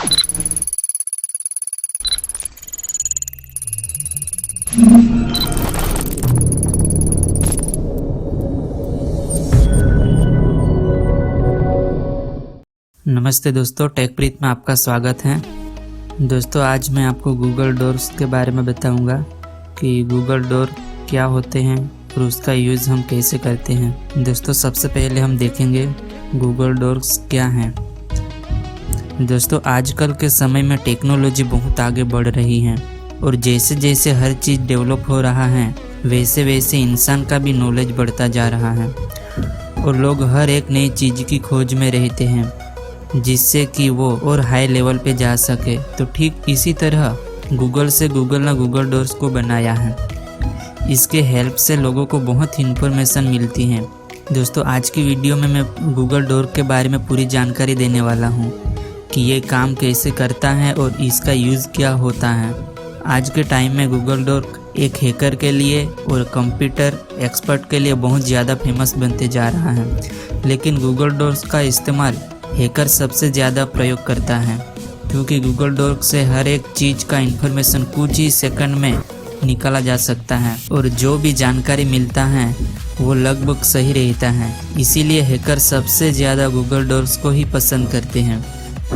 नमस्ते दोस्तों, टेकप्रीत में आपका स्वागत है। दोस्तों, आज मैं आपको गूगल डॉक्स के बारे में बताऊंगा कि गूगल डॉक क्या होते हैं और उसका यूज़ हम कैसे करते हैं। दोस्तों, सबसे पहले हम देखेंगे गूगल डॉक्स क्या हैं। दोस्तों, आजकल के समय में टेक्नोलॉजी बहुत आगे बढ़ रही है और जैसे जैसे हर चीज़ डेवलप हो रहा है वैसे वैसे इंसान का भी नॉलेज बढ़ता जा रहा है और लोग हर एक नई चीज़ की खोज में रहते हैं जिससे कि वो और हाई लेवल पे जा सके। तो ठीक इसी तरह गूगल ने गूगल डॉक्स को बनाया है। इसके हेल्प से लोगों को बहुत इन्फॉर्मेशन मिलती है। दोस्तों, आज की वीडियो में मैं गूगल डॉक के बारे में पूरी जानकारी देने वाला हूँ कि ये काम कैसे करता है और इसका यूज़ क्या होता है। आज के टाइम में गूगल डॉक एक हैकर के लिए और कंप्यूटर एक्सपर्ट के लिए बहुत ज़्यादा फेमस बनते जा रहा है, लेकिन गूगल डॉक्स का इस्तेमाल हैकर सबसे ज़्यादा प्रयोग करता है क्योंकि गूगल डॉक से हर एक चीज़ का इन्फॉर्मेशन कुछ ही सेकंड में निकाला जा सकता है और जो भी जानकारी मिलता है वो लगभग सही रहता है। इसीलिए हैकर सबसे ज़्यादा गूगल डॉक्स को ही पसंद करते हैं।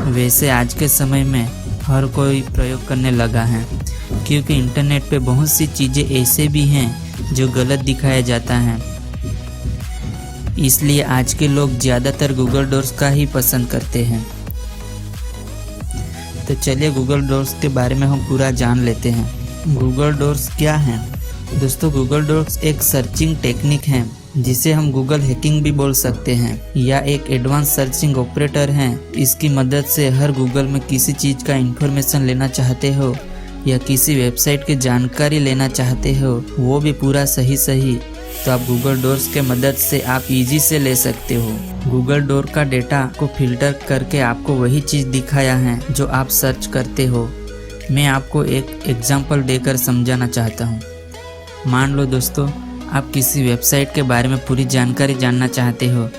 वैसे आज के समय में हर कोई प्रयोग करने लगा है क्योंकि इंटरनेट पे बहुत सी चीज़ें ऐसे भी हैं जो गलत दिखाया जाता है। इसलिए आज के लोग ज़्यादातर गूगल डॉक्स का ही पसंद करते हैं। तो चलिए गूगल डॉक्स के बारे में हम पूरा जान लेते हैं। गूगल डॉक्स क्या है? दोस्तों, गूगल डॉक्स एक सर्चिंग टेक्निक है जिसे हम गूगल हैकिंग भी बोल सकते हैं या एक एडवांस सर्चिंग ऑपरेटर है। इसकी मदद से हर गूगल में किसी चीज़ का इंफॉर्मेशन लेना चाहते हो या किसी वेबसाइट की जानकारी लेना चाहते हो वो भी पूरा सही तो आप गूगल डॉक्स के मदद से आप इजी से ले सकते हो। गूगल डॉक का डेटा को फिल्टर करके आपको वही चीज़ दिखाया है जो आप सर्च करते हो। मैं आपको एक एग्जांपल देकर समझाना चाहता हूँ। मान लो दोस्तों, आप किसी वेबसाइट के बारे में पूरी जानकारी जानना चाहते हो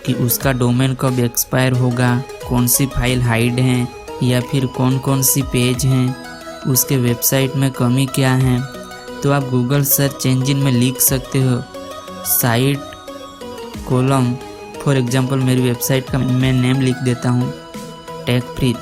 कि उसका डोमेन कब एक्सपायर होगा, कौन सी फाइल हाइड है या फिर कौन कौन सी पेज हैं, उसके वेबसाइट में कमी क्या है। तो आप गूगल सर्च इंजन में लिख सकते हो साइट कॉलम। फॉर एग्जांपल मेरी वेबसाइट का मैं नेम लिख देता हूँ टेकप्रीत।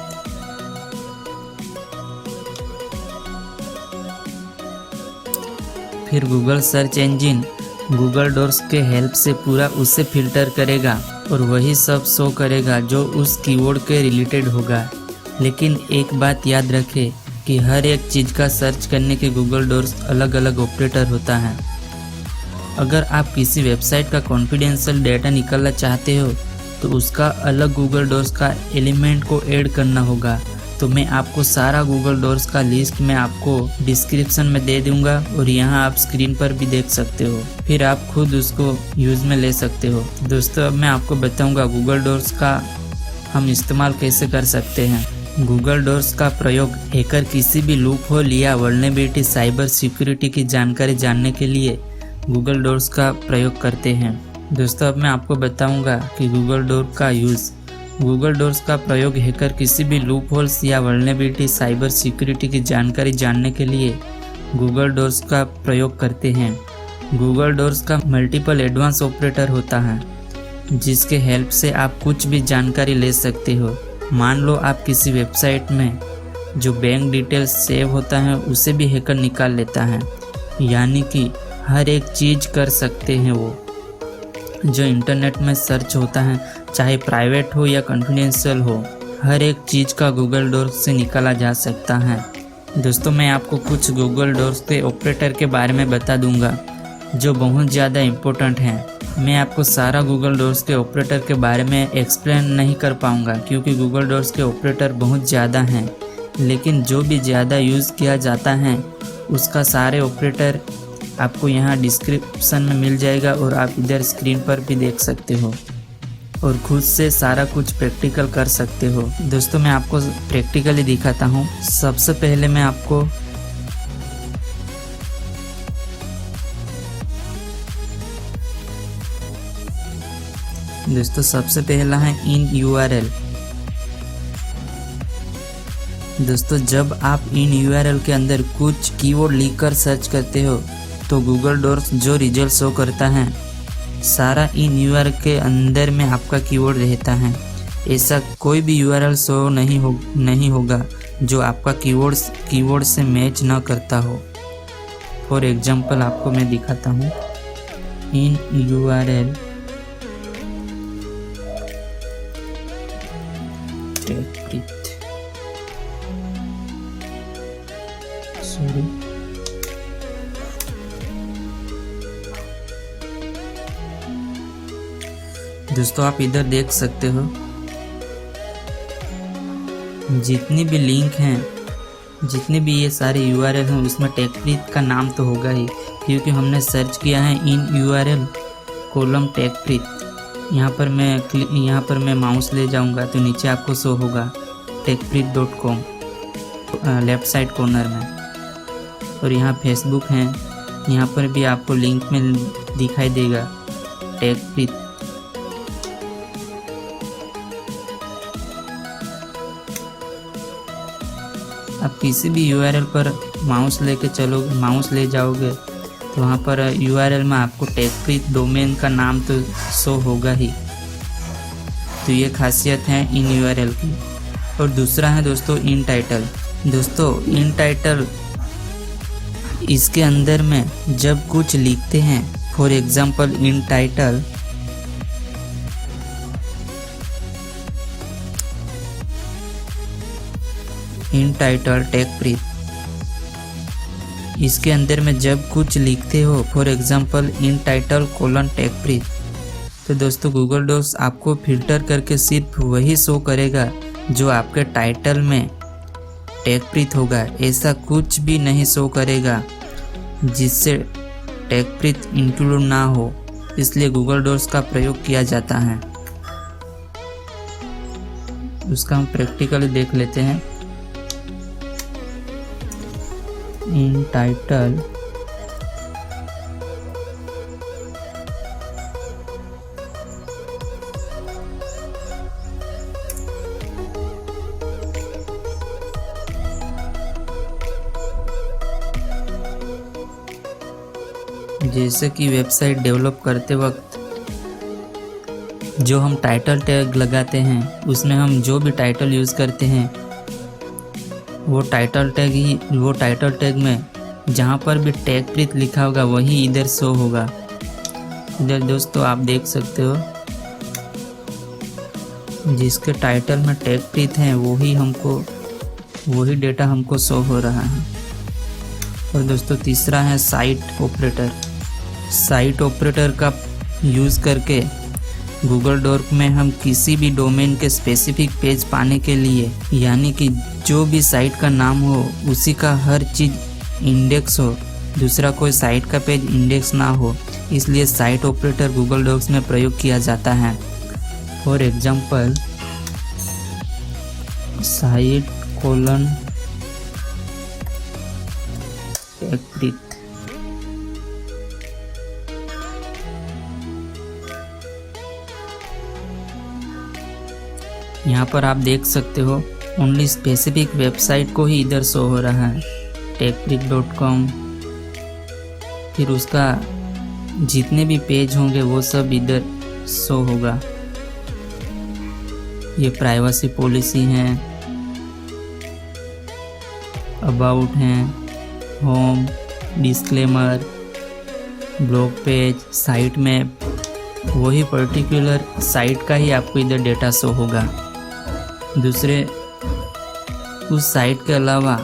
फिर Google search engine Google docs के हेल्प से पूरा उसे फिल्टर करेगा और वही सब शो करेगा जो उस कीवर्ड के रिलेटेड होगा। लेकिन एक बात याद रखें कि हर एक चीज़ का सर्च करने के गूगल डॉक्स अलग अलग ऑपरेटर होता है। अगर आप किसी वेबसाइट का कॉन्फिडेंशियल डेटा निकालना चाहते हो तो उसका अलग गूगल डॉक्स का एलिमेंट को ऐड करना होगा। तो मैं आपको सारा गूगल डॉक्स का लिस्ट मैं आपको डिस्क्रिप्शन में दे दूंगा और यहाँ आप स्क्रीन पर भी देख सकते हो, फिर आप खुद उसको यूज़ में ले सकते हो। दोस्तों, अब मैं आपको बताऊंगा गूगल डॉक्स का हम इस्तेमाल कैसे कर सकते हैं। गूगल डॉक्स का प्रयोग हैकर किसी भी लूप होल या वल्नरेबिलिटी साइबर सिक्योरिटी की जानकारी जानने के लिए गूगल डॉक्स का प्रयोग करते हैं। दोस्तों, अब मैं आपको बताऊंगा कि गूगल डॉक का यूज़। गूगल डॉक्स का प्रयोग हैकर किसी भी लूप होल्स या वल्नरेबिलिटी साइबर सिक्योरिटी की जानकारी जानने के लिए गूगल डॉक्स का प्रयोग करते हैं। गूगल डॉक्स का मल्टीपल एडवांस ऑपरेटर होता है जिसके हेल्प से आप कुछ भी जानकारी ले सकते हो। मान लो आप किसी वेबसाइट में जो बैंक डिटेल्स सेव होता है उसे भी हैकर निकाल लेता है, यानी कि हर एक चीज़ कर सकते हैं वो जो इंटरनेट में सर्च होता है, चाहे प्राइवेट हो या कॉन्फिडेंशियल हो, हर एक चीज़ का गूगल डॉक्स से निकाला जा सकता है। दोस्तों, मैं आपको कुछ गूगल डॉक्स के ऑपरेटर के बारे में बता दूंगा जो बहुत ज़्यादा इम्पोर्टेंट हैं। मैं आपको सारा गूगल डॉक्स के ऑपरेटर के बारे में एक्सप्लेन नहीं कर पाऊंगा क्योंकि गूगल डॉक्स के ऑपरेटर बहुत ज़्यादा हैं, लेकिन जो भी ज़्यादा यूज़ किया जाता है उसका सारे ऑपरेटर आपको यहाँ डिस्क्रिप्शन में मिल जाएगा और आप इधर स्क्रीन पर भी देख सकते हो और खुद से सारा कुछ प्रैक्टिकल कर सकते हो। दोस्तों, मैं आपको प्रैक्टिकली दिखाता हूँ। सबसे पहले मैं आपको सबसे पहला है इन URL। दोस्तों जब आप इन यूआरएल के अंदर कुछ कीवर्ड लिखकर सर्च करते हो तो गूगल डॉक्स जो रिजल्ट शो करता है सारा इन यूआरएल के अंदर में आपका कीवर्ड रहता है। ऐसा कोई भी यूआरएल शो नहीं होगा जो आपका कीवर्ड से मैच ना करता हो। फॉर एग्जांपल आपको मैं दिखाता हूँ। इन यूआरएल दोस्तों आप इधर देख सकते हो जितनी भी लिंक हैं, जितने भी ये सारे यूआरएल हैं उसमें टेकप्रीत का नाम तो होगा ही, क्योंकि हमने सर्च किया है इन यूआरएल कोलम टेकप्रीत। यहाँ पर मैं माउस ले जाऊंगा तो नीचे आपको शो होगा techpreet.com लेफ्ट साइड कॉर्नर में। और यहाँ फेसबुक है, यहाँ पर भी आपको लिंक में दिखाई देगा टेकप्रीत। आप किसी भी यूआरएल पर माउस ले जाओगे तो वहाँ पर यूआरएल में आपको टेकप्रीत डोमेन का नाम तो शो होगा ही। तो ये खासियत है इन यूआरएल की। और दूसरा है दोस्तों इन टाइटल। दोस्तों इन टाइटल इसके अंदर में जब कुछ लिखते हैं, फॉर एग्जांपल इन टाइटल टेकप्रीत, इसके अंदर में जब कुछ लिखते हो for example in title colon टेकप्रीत, तो दोस्तों गूगल डॉक्स आपको फिल्टर करके सिर्फ वही शो करेगा जो आपके टाइटल में टेकप्रीत होगा। ऐसा कुछ भी नहीं शो करेगा जिससे टेकप्रीत इंक्लूड ना हो, इसलिए गूगल डॉक्स का प्रयोग किया जाता है। उसका हम प्रैक्टिकली देख लेते हैं। इन टाइटल जैसे कि वेबसाइट डेवलप करते वक्त जो हम टाइटल टैग लगाते हैं उसमें हम जो भी टाइटल यूज़ करते हैं वो टाइटल टैग में जहाँ पर भी टेकप्रीत लिखा होगा वही इधर शो होगा। इधर दोस्तों आप देख सकते हो जिसके टाइटल में टेकप्रीत है वही डेटा हमको शो हो रहा है। और दोस्तों तीसरा है साइट ऑपरेटर। साइट ऑपरेटर का यूज़ करके गूगल डॉक में हम किसी भी डोमेन के स्पेसिफिक पेज पाने के लिए, यानी कि जो भी साइट का नाम हो उसी का हर चीज़ इंडेक्स हो, दूसरा कोई साइट का पेज इंडेक्स ना हो, इसलिए साइट ऑपरेटर गूगल डॉक्स में प्रयोग किया जाता है। फॉर एग्जांपल साइट कोलन टेकप्रीत, यहाँ पर आप देख सकते हो ओनली स्पेसिफिक वेबसाइट को ही इधर शो हो रहा है techpreet.com। फिर उसका जितने भी पेज होंगे वो सब इधर शो होगा। ये प्राइवेसी पॉलिसी है, अबाउट हैं, home, disclaimer, blog page, site map, वही पर्टिकुलर साइट का ही आपको इधर डेटा शो होगा। दूसरे उस साइट के अलावा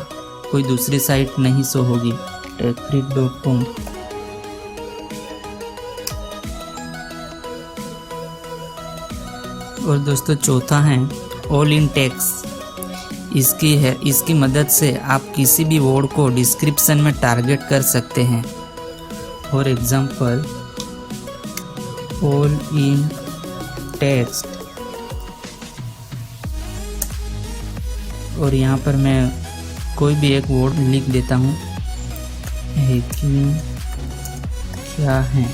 कोई दूसरी साइट नहीं शो होगी techpreet.com। और दोस्तों चौथा है ऑल इन टेक्स्ट। इसकी मदद से आप किसी भी वर्ड को डिस्क्रिप्शन में टारगेट कर सकते हैं। For example all in text, और यहाँ पर मैं कोई भी एक वर्ड लिख देता हूँ, हैकिंग क्या है।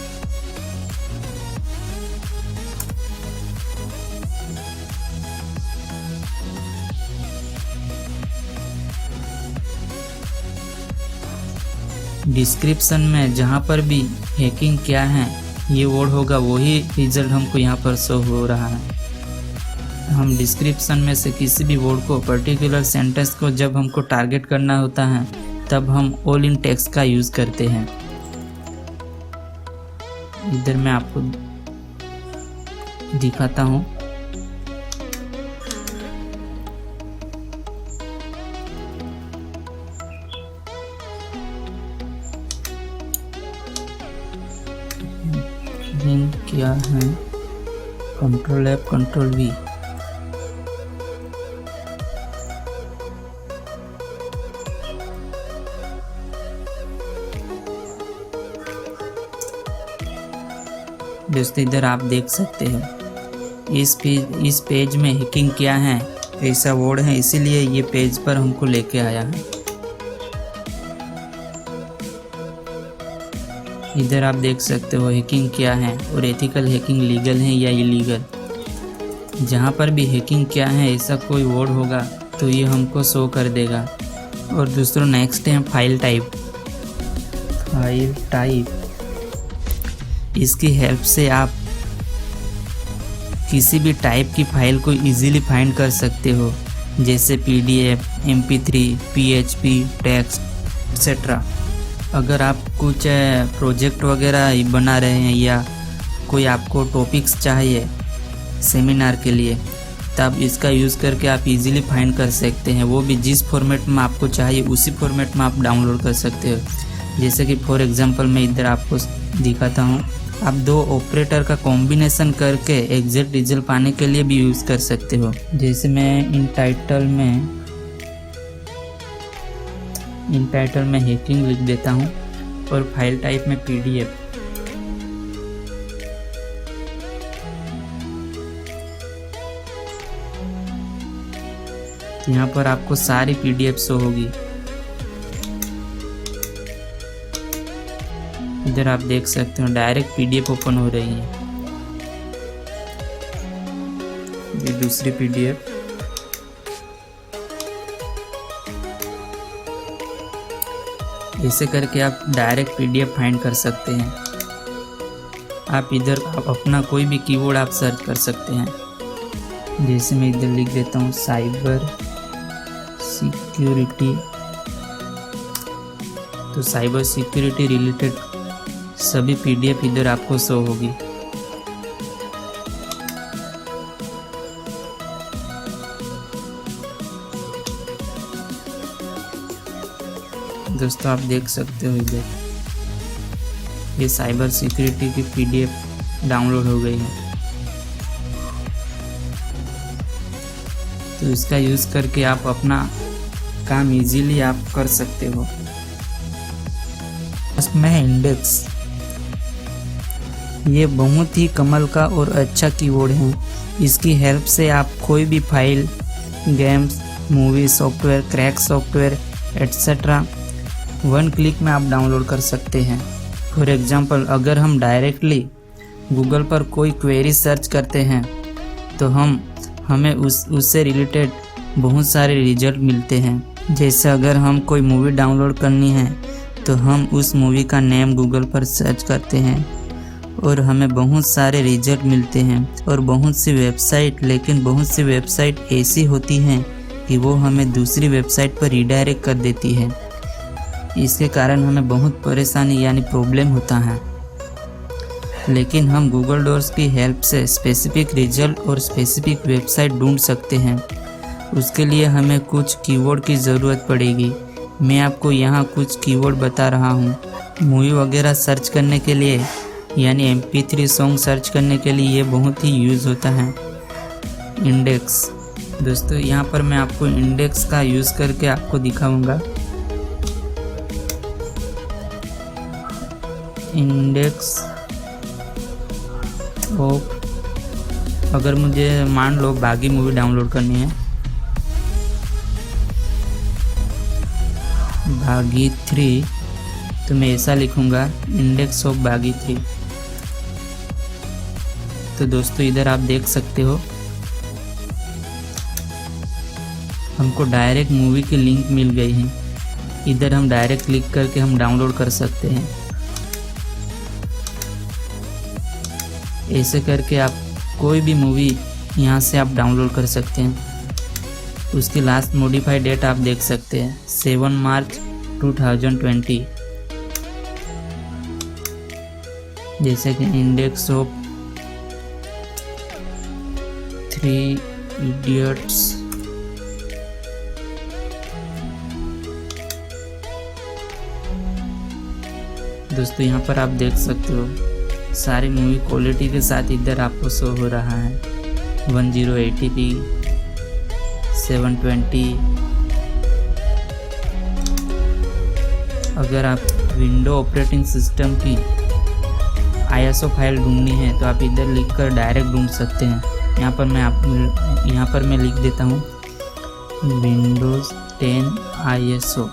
डिस्क्रिप्शन में जहाँ पर भी हैकिंग क्या है ये वर्ड होगा वही रिजल्ट हमको यहाँ पर शो हो रहा है। हम डिस्क्रिप्शन में से किसी भी वर्ड को पर्टिकुलर सेंटेंस को जब हमको टारगेट करना होता है तब हम ऑल इन टेक्स्ट का यूज़ करते हैं। इधर मैं आपको दिखाता हूँ। क्या है Ctrl F Ctrl V। दोस्तों इधर आप देख सकते हो इस पेज में हैकिंग क्या है ऐसा वर्ड है, इसीलिए ये पेज पर हमको लेके आया है। इधर आप देख सकते हो हैकिंग क्या है और एथिकल हैकिंग लीगल है या इलीगल। जहाँ पर भी हैकिंग क्या है ऐसा कोई वर्ड होगा तो ये हमको शो कर देगा। और दूसरा नेक्स्ट है फाइल टाइप। फाइल टाइप इसकी हेल्प से आप किसी भी टाइप की फाइल को इजीली फाइंड कर सकते हो, जैसे PDF, MP3, PHP, text etcetera. अगर आप कुछ प्रोजेक्ट वगैरह बना रहे हैं या कोई आपको टॉपिक्स चाहिए सेमिनार के लिए तब इसका यूज़ करके आप इजीली फाइंड कर सकते हैं। वो भी जिस फॉर्मेट में आपको चाहिए उसी फॉर्मेट में आप डाउनलोड कर सकते हो। जैसे कि फॉर एग्जांपल मैं इधर आपको दिखाता हूँ। आप दो ऑपरेटर का कॉम्बिनेशन करके एग्जैक्ट रिजल्ट पाने के लिए भी यूज़ कर सकते हो। जैसे मैं इन टाइटल में हैकिंग लिख देता हूँ और फाइल टाइप में PDF। यहाँ पर आपको सारी PDF शो होगी। इधर आप देख सकते हो डायरेक्ट PDF ओपन हो रही है। ये दूसरी PDF। ऐसे करके आप डायरेक्ट PDF फाइंड कर सकते हैं। आप इधर अपना कोई भी कीवर्ड आप सर्च कर सकते हैं। जैसे मैं इधर लिख देता हूँ साइबर सिक्योरिटी, तो साइबर सिक्योरिटी रिलेटेड सभी PDF इधर आपको शो होगी। दोस्तों आप देख सकते हो इधर ये साइबर सिक्योरिटी की PDF डाउनलोड हो गई है। तो इसका यूज़ करके आप अपना काम इजीली आप कर सकते हो। फर्स्ट में है इंडेक्स। ये बहुत ही कमाल का और अच्छा कीवर्ड है। इसकी हेल्प से आप कोई भी file, games, movie software, crack software etcetera 1 click में आप डाउनलोड कर सकते हैं। फॉर एग्जांपल अगर हम डायरेक्टली गूगल पर कोई क्वेरी सर्च करते हैं तो हमें उससे रिलेटेड बहुत सारे रिजल्ट मिलते हैं। जैसे अगर हम कोई मूवी डाउनलोड करनी है तो हम उस मूवी का नेम गूगल पर सर्च करते हैं और हमें बहुत सारे रिजल्ट मिलते हैं। और बहुत सी वेबसाइट ऐसी होती हैं कि वो हमें दूसरी वेबसाइट पर रीडायरेक्ट कर देती है। इसके कारण हमें बहुत परेशानी यानी प्रॉब्लम होता है। लेकिन हम गूगल डॉट्स की हेल्प से स्पेसिफिक रिजल्ट और स्पेसिफिक वेबसाइट ढूंढ सकते हैं। उसके लिए हमें कुछ कीवर्ड की ज़रूरत पड़ेगी। मैं आपको यहाँ कुछ कीवर्ड बता रहा हूँ। मूवी वगैरह सर्च करने के लिए यानी MP3 सॉन्ग सर्च करने के लिए ये बहुत ही यूज़ होता है। इंडेक्स। दोस्तों यहाँ पर मैं आपको इंडेक्स का यूज़ करके आपको दिखाऊंगा। इंडेक्स ऑफ, अगर मुझे मान लो बागी मूवी डाउनलोड करनी है, बागी 3, तो मैं ऐसा लिखूंगा इंडेक्स ऑफ बागी 3। तो दोस्तों इधर आप देख सकते हो हमको डायरेक्ट मूवी की लिंक मिल गई है। इधर हम डायरेक्ट क्लिक करके हम डाउनलोड कर सकते हैं। ऐसे करके आप कोई भी मूवी यहाँ से आप डाउनलोड कर सकते हैं। उसकी लास्ट मॉडिफाइड डेट आप देख सकते हैं 7 मार्च 2020। जैसे कि इंडेक्स ऑफ 3 इडियट्स, दोस्तों यहाँ पर आप देख सकते हो सारी मूवी क्वालिटी के साथ इधर आपको शो हो रहा है 1080p 720। अगर आप विंडो ऑपरेटिंग सिस्टम की ISO फाइल ढूंढनी है तो आप इधर लिखकर डायरेक्ट ढूंढ सकते हैं। यहाँ पर मैं लिख देता हूँ विंडोज 10 ISO।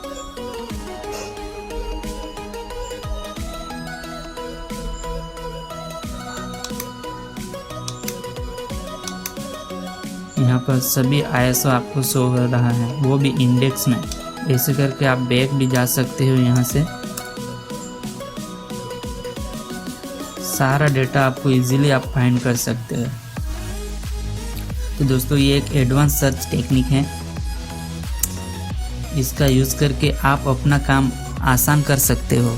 यहाँ पर सभी ISO आपको शो हो रहा है, वो भी इंडेक्स में। ऐसे करके आप बैक भी जा सकते हो। यहाँ से सारा डेटा आपको इजीली आप फाइंड कर सकते हो। तो दोस्तों ये एक एडवांस सर्च टेक्निक है, इसका यूज़ करके आप अपना काम आसान कर सकते हो।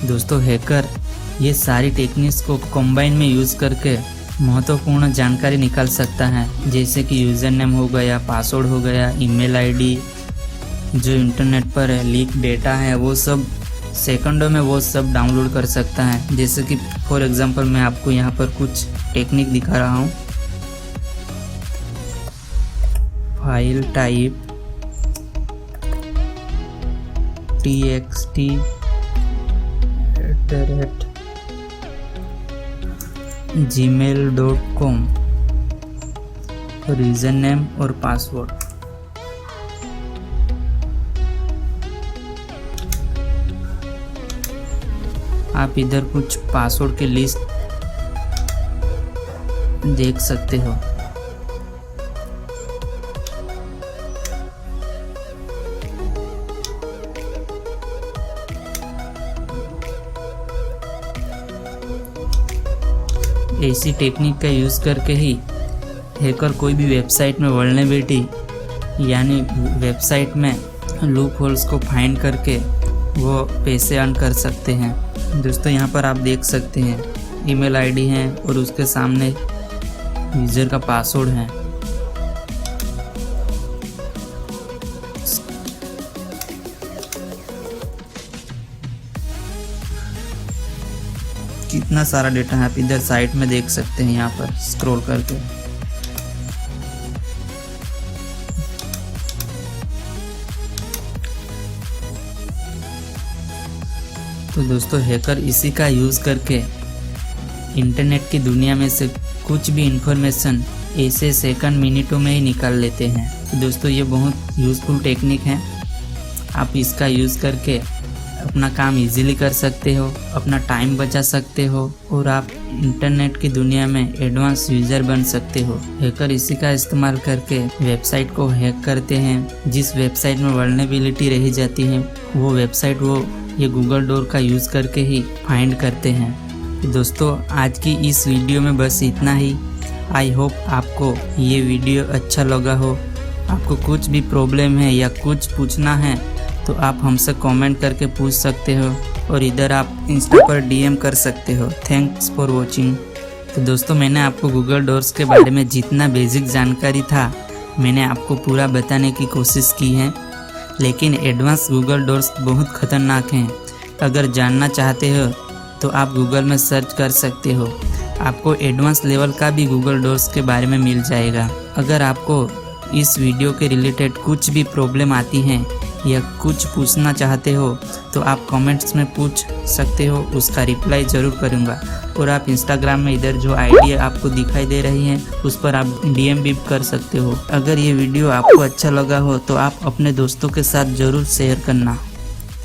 दोस्तों हैकर ये सारी टेक्निक्स को कंबाइन में यूज़ करके महत्वपूर्ण जानकारी निकाल सकता है, जैसे कि यूज़र नेम हो गया, पासवर्ड हो गया, ईमेल आईडी, जो इंटरनेट पर लीक डेटा है वो सब सेकंडों में वो सब डाउनलोड कर सकता है। जैसे कि फॉर एग्जांपल मैं आपको यहाँ पर कुछ टेक्निक दिखा रहा हूँ। फाइल टाइप txt gmail.com और यूजर नेम और पासवर्ड। आप इधर कुछ पासवर्ड की लिस्ट देख सकते हो। ऐसी टेक्निक का यूज़ करके ही हैकर कोई भी वेबसाइट में वल्नरेबिलिटी यानी वेबसाइट में लूप होल्स को फाइंड करके वो पैसे अर्न कर सकते हैं। दोस्तों यहाँ पर आप देख सकते हैं ईमेल आईडी है और उसके सामने यूज़र का पासवर्ड है। कितना सारा डेटा है आप इधर साइट में देख सकते हैं, यहाँ पर स्क्रॉल करके। तो दोस्तों हैकर इसी का यूज़ करके इंटरनेट की दुनिया में से कुछ भी इंफॉर्मेशन ऐसे सेकंड मिनटों में ही निकाल लेते हैं। तो दोस्तों ये बहुत यूज़फुल टेक्निक है, आप इसका यूज़ करके अपना काम इजीली कर सकते हो, अपना टाइम बचा सकते हो और आप इंटरनेट की दुनिया में एडवांस यूज़र बन सकते हो। हैकर इसी का इस्तेमाल करके वेबसाइट को हैक करते हैं। जिस वेबसाइट में वल्नरेबिलिटी रही जाती है वो वेबसाइट वो ये गूगल डोर का यूज़ करके ही फाइंड करते हैं। दोस्तों आज की इस वीडियो में बस इतना ही। आई होप आपको ये वीडियो अच्छा लगा हो। आपको कुछ भी प्रॉब्लम है या कुछ पूछना है तो आप हमसे कमेंट करके पूछ सकते हो और इधर आप इंस्टा पर DM कर सकते हो। Thanks for watching. तो दोस्तों मैंने आपको गूगल डोर्स के बारे में जितना बेसिक जानकारी था मैंने आपको पूरा बताने की कोशिश की है, लेकिन एडवांस गूगल डोर्स बहुत ख़तरनाक हैं। अगर जानना चाहते हो तो आप गूगल में सर्च कर सकते हो, आपको एडवांस लेवल का भी गूगल डोर्स के बारे में मिल जाएगा। अगर आपको इस वीडियो के रिलेटेड कुछ भी प्रॉब्लम आती है या कुछ पूछना चाहते हो तो आप कमेंट्स में पूछ सकते हो, उसका रिप्लाई ज़रूर करूँगा। और आप इंस्टाग्राम में इधर जो आईडी आपको दिखाई दे रही है उस पर आप DM भी कर सकते हो। अगर ये वीडियो आपको अच्छा लगा हो तो आप अपने दोस्तों के साथ ज़रूर शेयर करना।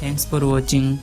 Thanks for watching.